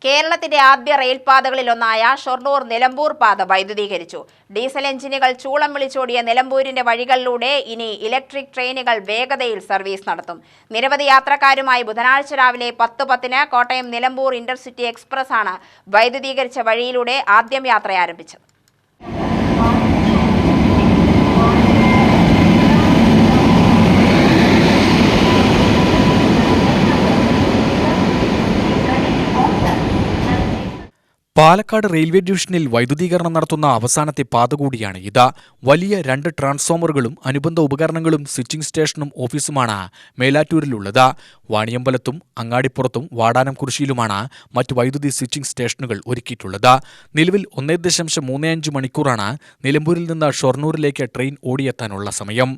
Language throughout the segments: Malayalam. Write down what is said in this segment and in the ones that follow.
കേരളത്തിന്റെ ആദ്യ റെയിൽപാതകളിലൊന്നായ ഷൊർണൂർ-നിലമ്പൂർ പാത വൈദ്യുതീകരിച്ചു. ഡീസൽ എഞ്ചിനുകൾ ചൂളം വിളിച്ചോടിയ നിലമ്പൂരിന്റെ വഴികളിലൂടെ ഇനി ഇലക്ട്രിക് ട്രെയിനുകൾ വേഗതയിൽ സർവീസ് നടത്തും. നിരവധി യാത്രക്കാരുമായി ബുധനാഴ്ച രാവിലെ 10:10 കോട്ടയം-നിലമ്പൂർ ഇന്റർസിറ്റി എക്സ്പ്രസ് ആണ് വൈദ്യുതീകരിച്ച വഴിയിലൂടെ ആദ്യം യാത്ര ആരംഭിച്ചത്. പാലക്കാട് റെയിൽവേ ഡിവിഷനിൽ വൈദ്യുതീകരണം നടത്തുന്ന അവസാനത്തെ പാത കൂടിയാണ് ഇത്. വലിയ 2 ട്രാൻസ്ഫോമറുകളും അനുബന്ധ ഉപകരണങ്ങളും സ്വിച്ചിംഗ് സ്റ്റേഷനും ഓഫീസുമാണ് മേലാറ്റൂരിലുള്ളത്. വാണിയമ്പലത്തും അങ്ങാടിപ്പുറത്തും വാടാനംകുറിശ്ശിയിലുമാണ് മറ്റ് വൈദ്യുതി സ്വിച്ചിംഗ് സ്റ്റേഷനുകൾ ഒരുക്കിയിട്ടുള്ളത്. നിലവിൽ 1.35 മണിക്കൂറാണ് നിലമ്പൂരിൽ നിന്ന് ഷൊർണൂരിലേക്ക് ട്രെയിൻ ഓടിയെത്താനുള്ള സമയം.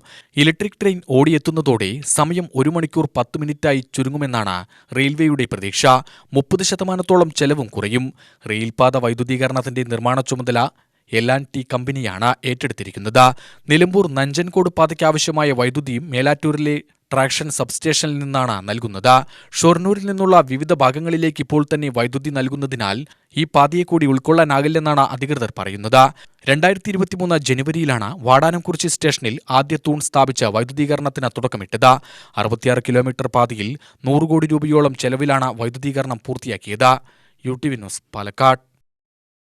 ഇലക്ട്രിക് ട്രെയിൻ ഓടിയെത്തുന്നതോടെ സമയം 1 മണിക്കൂർ 10 മിനിറ്റായി ചുരുങ്ങുമെന്നാണ് റെയിൽവേയുടെ പ്രതീക്ഷ. 30% ചെലവും കുറയും. റെയിൽപാത വൈദ്യുതീകരണത്തിന്റെ നിർമ്മാണ ചുമതല L&T കമ്പനിയാണ് ഏറ്റെടുത്തിരിക്കുന്നത്. നിലമ്പൂർ നഞ്ചൻകോട് പാതയ്ക്കാവശ്യമായ വൈദ്യുതിയും മേലാറ്റൂരിലെ ട്രാക്ഷൻ സബ്സ്റ്റേഷനിൽ നിന്നാണ് നൽകുന്നത്. ഷൊർണൂരിൽ നിന്നുള്ള വിവിധ ഭാഗങ്ങളിലേക്ക് ഇപ്പോൾ തന്നെ വൈദ്യുതി നൽകുന്നതിനാൽ ഈ പാതയെ കൂടി ഉൾക്കൊള്ളാനാകില്ലെന്നാണ് അധികൃതർ പറയുന്നത്. 2023 ജനുവരിയിലാണ് വാടാനംകുറിശ്ശി സ്റ്റേഷനിൽ ആദ്യ തൂൺ സ്ഥാപിച്ച് വൈദ്യുതീകരണത്തിന് തുടക്കമിട്ടത്. 66 കിലോമീറ്റർ പാതയിൽ 100 കോടി രൂപയോളം ചെലവിലാണ് വൈദ്യുതീകരണം പൂർത്തിയാക്കിയത്. UTV news, Palakkad.